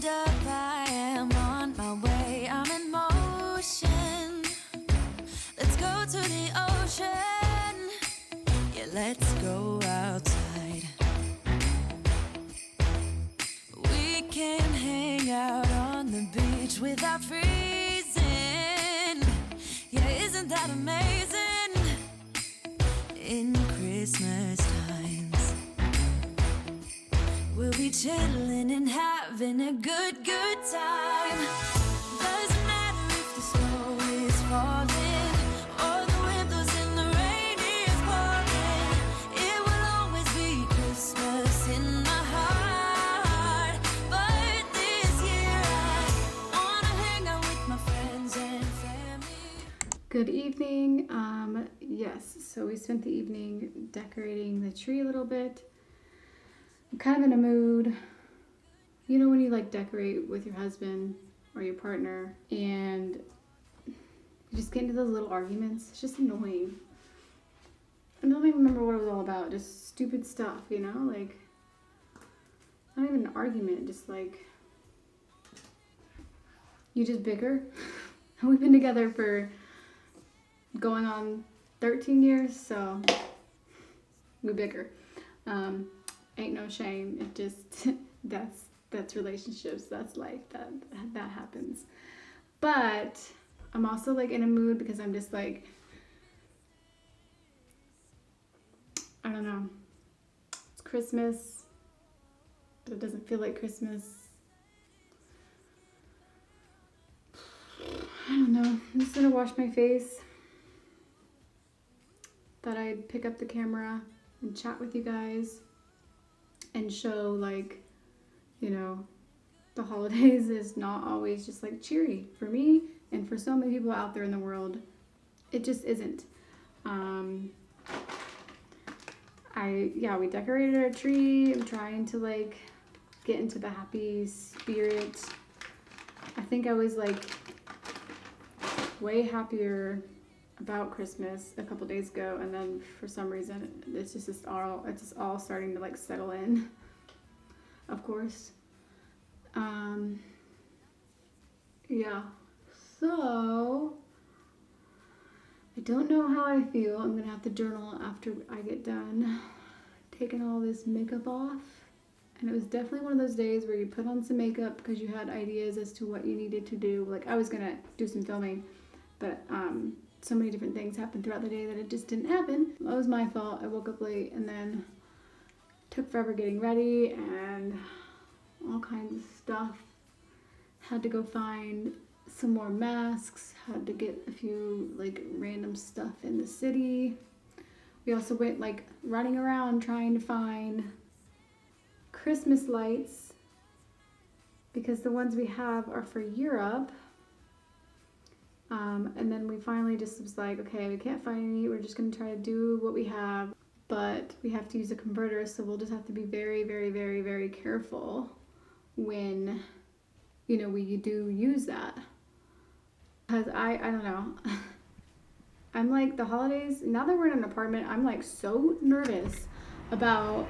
hold up, I am on my way, I'm in motion. Let's go to the ocean, yeah, let's go outside. We can hang out on the beach without freezing, yeah, isn't that amazing? In Christmas times, we'll be chilling and having a good time. Doesn't matter if the snow is falling or the wind blows and the rain is pouring. It will always be Christmas in my heart. But this year I wanna hang out with my friends and family. Good evening. Yes, so we spent the evening decorating the tree a little bit. I'm kind of in a mood. You know when you like decorate with your husband or your partner and you just get into those little arguments? It's just annoying. I don't even remember what it was all about. Just stupid stuff, you know? Like, not even an argument, just like, you just bicker. We've been together for going on 13 years, so we bicker. Ain't no shame. It just that's relationships. That's life. That happens. But I'm also like in a mood because I'm just like, I don't know. It's Christmas, but it doesn't feel like Christmas. I don't know. I'm just gonna wash my face. Thought I'd pick up the camera and chat with you guys and show, like, you know, the holidays is not always just like cheery for me and for so many people out there in the world. It just isn't. We decorated our tree. I'm trying to like get into the happy spirit. I think I was like way happier about Christmas a couple days ago, and then for some reason it's just all starting to like settle in, of course. So I don't know how I feel. I'm gonna have to journal after I get done taking all this makeup off. And it was definitely one of those days where you put on some makeup because you had ideas as to what you needed to do. Like, I was gonna do some filming, but so many different things happened throughout the day that it just didn't happen. That was my fault. I woke up late and then took forever getting ready and all kinds of stuff. Had to go find some more masks, had to get a few like random stuff in the city. We also went like running around trying to find Christmas lights because the ones we have are for Europe. And then we finally just was like, okay, we can't find any. We're just going to try to do what we have, but we have to use a converter, so we'll just have to be very, very, very, very careful when, you know, we do use that. Because I don't know. I'm like, the holidays, now that we're in an apartment, I'm like so nervous about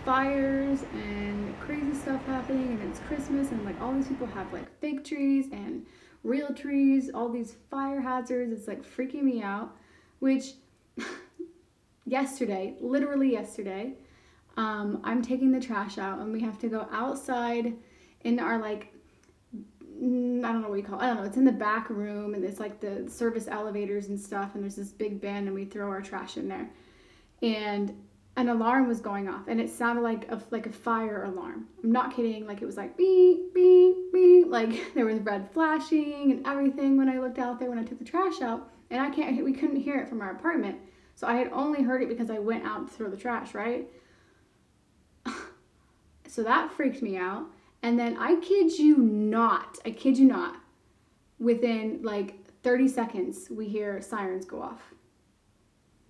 fires and crazy stuff happening, and it's Christmas, and like all these people have like fake trees and real trees, all these fire hazards. It's like freaking me out, which literally yesterday, I'm taking the trash out and we have to go outside in our like, I don't know what you call it. I don't know. It's in the back room and it's like the service elevators and stuff. And there's this big bin and we throw our trash in there. And an alarm was going off and it sounded like a fire alarm. I'm not kidding. Like, it was like beep, beep, beep. Like, there was red flashing and everything when I looked out there when I took the trash out. And we couldn't hear it from our apartment. So I had only heard it because I went out to throw the trash, right? So that freaked me out. And then I kid you not, within like 30 seconds, we hear sirens go off.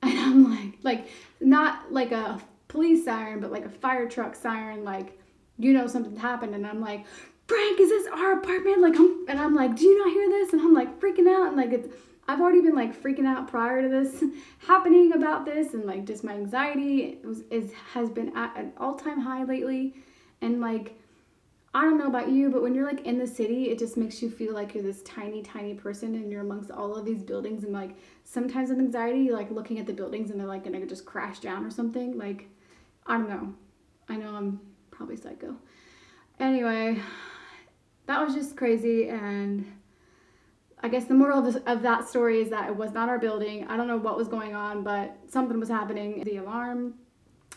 And I'm like, not like a police siren, but like a fire truck siren, like, you know, something happened. And I'm like, Frank, is this our apartment? Like, I'm like, do you not hear this? And I'm like freaking out. And like, I've already been like freaking out prior to this happening about this. And like, just my anxiety has been at an all-time high lately. And like, I don't know about you, but when you're like in the city, it just makes you feel like you're this tiny, tiny person and you're amongst all of these buildings. And like sometimes with anxiety, like looking at the buildings and they're like gonna just crash down or something. Like, I don't know. I know I'm probably psycho. Anyway, that was just crazy. And I guess the moral of that story is that it was not our building. I don't know what was going on, but something was happening. The alarm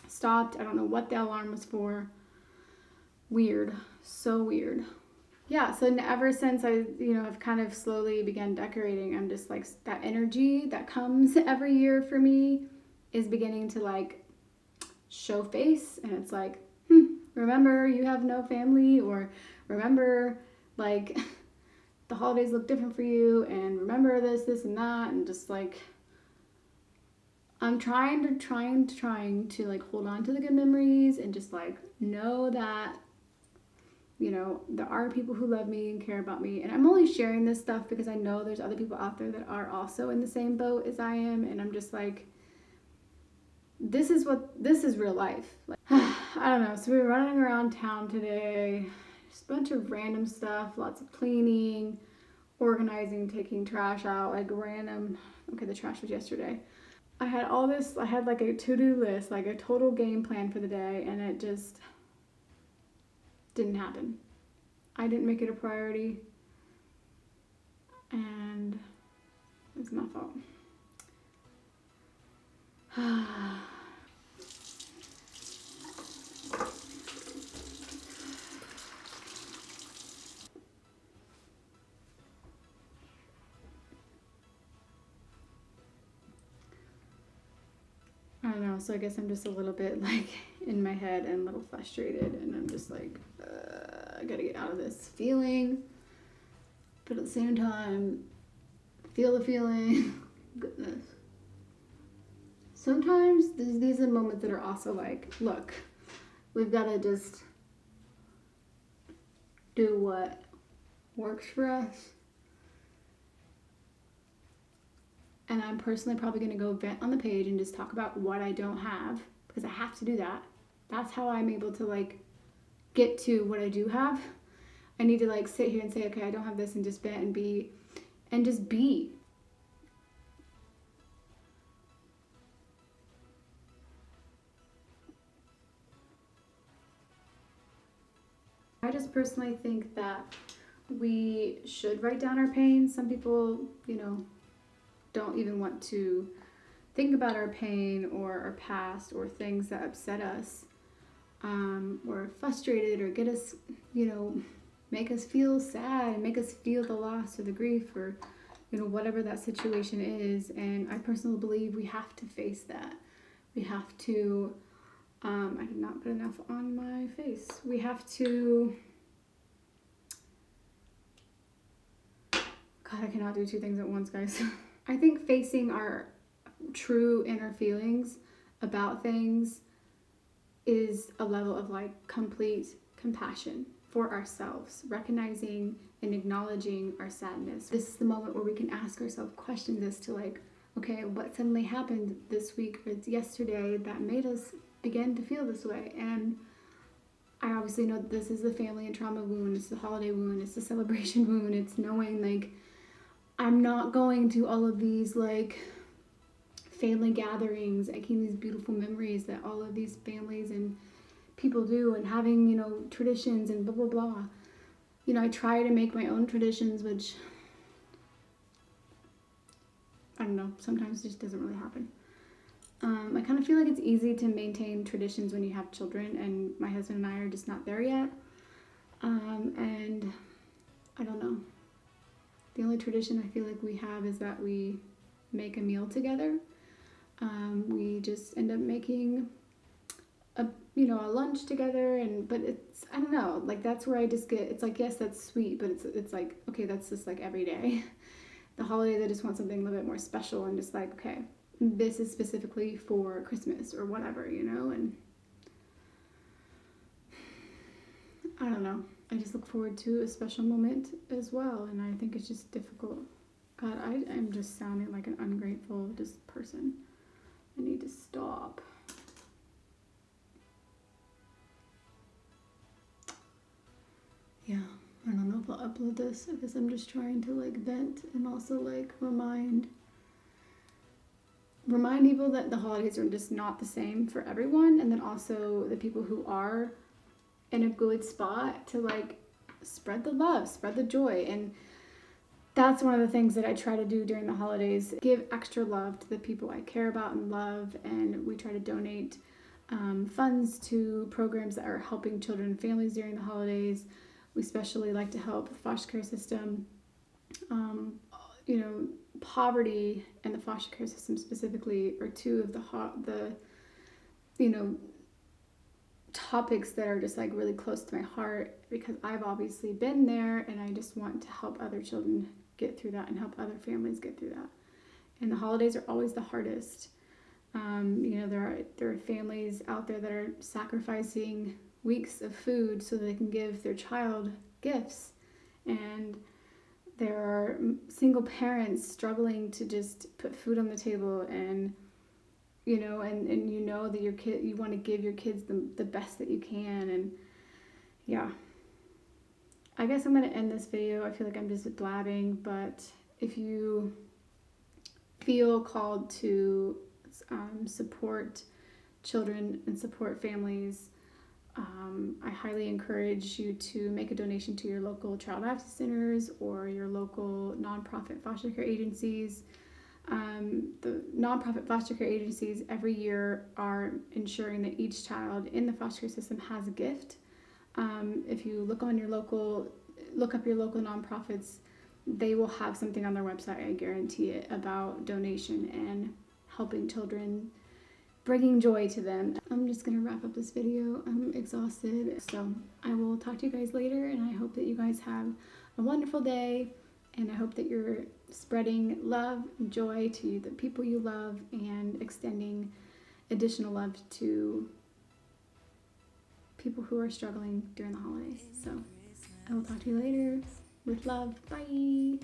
stopped. I don't know what the alarm was for. Weird. So weird. Yeah, so ever since I've kind of slowly began decorating, I'm just like, that energy that comes every year for me is beginning to like show face. And it's like, remember you have no family, or remember like the holidays look different for you, and remember this and that, and just like I'm trying to like hold on to the good memories and just like know that, you know, there are people who love me and care about me. And I'm only sharing this stuff because I know there's other people out there that are also in the same boat as I am. And I'm just like, this is real life. Like, I don't know. So we were running around town today, just a bunch of random stuff, lots of cleaning, organizing, taking trash out, like random. Okay, the trash was yesterday. I had like a to-do list, like a total game plan for the day, and it just didn't happen. I didn't make it a priority, and it's my fault. I don't know, so I guess I'm just a little bit like in my head and a little frustrated, and I'm just like, I gotta get out of this feeling, but at the same time, feel the feeling. Goodness. Sometimes these are moments that are also like, look, we've gotta just do what works for us. And I'm personally probably going to go vent on the page and just talk about what I don't have, because I have to do that. That's how I'm able to like get to what I do have. I need to like sit here and say, okay, I don't have this, and just vent and be, and just be. I just personally think that we should write down our pain. Some people, don't even want to think about our pain or our past or things that upset us, or frustrated, or get us, make us feel sad and make us feel the loss or the grief, or whatever that situation is. And I personally believe we have to face that. We have to, I did not put enough on my face. We have to, God, I cannot do two things at once, guys. I think facing our true inner feelings about things is a level of like complete compassion for ourselves, recognizing and acknowledging our sadness. This is the moment where we can ask ourselves questions as to like, okay, what suddenly happened this week or yesterday that made us begin to feel this way? And I obviously know that this is the family and trauma wound, it's the holiday wound, it's the celebration wound, it's knowing like I'm not going to all of these like family gatherings, making these beautiful memories that all of these families and people do, and having, traditions and blah, blah, blah. I try to make my own traditions, which, I don't know, sometimes just doesn't really happen. I kind of feel like it's easy to maintain traditions when you have children, and my husband and I are just not there yet. And I don't know. The only tradition I feel like we have is that we make a meal together. We just end up making a lunch together, but it's, I don't know, like that's where I just get, it's like, yes, that's sweet, but it's like, okay, that's just like every day. The holidays, I just want something a little bit more special, and just like, okay, this is specifically for Christmas or whatever, and I don't know. I just look forward to a special moment as well, and I think it's just difficult. God, I am just sounding like an ungrateful just person. I need to stop. Yeah, I don't know if I'll upload this because I'm just trying to like vent and also like remind people that the holidays are just not the same for everyone, and then also the people who are in a good spot to like spread the love, spread the joy. And that's one of the things that I try to do during the holidays, give extra love to the people I care about and love. And we try to donate funds to programs that are helping children and families during the holidays. We especially like to help the foster care system. You know, poverty and the foster care system specifically are two of the you know, topics that are just like really close to my heart, because I've obviously been there and I just want to help other children get through that and help other families get through that. And the holidays are always the hardest. You know, there are families out there that are sacrificing weeks of food so they can give their child gifts, and there are single parents struggling to just put food on the table, and you know, and you know that you want to give your kids the best that you can. And yeah, I guess I'm going to end this video. I feel like I'm just blabbing, but if you feel called to support children and support families, I highly encourage you to make a donation to your local child advocacy centers or your local nonprofit foster care agencies. The nonprofit foster care agencies every year are ensuring that each child in the foster care system has a gift. If you look up your local nonprofits, they will have something on their website, I guarantee it, about donation and helping children, bringing joy to them. I'm just gonna wrap up this video. I'm exhausted, so I will talk to you guys later, and I hope that you guys have a wonderful day, and I hope that you're spreading love and joy to the people you love and extending additional love to people who are struggling during the holidays. So I will talk to you later. With love. Bye.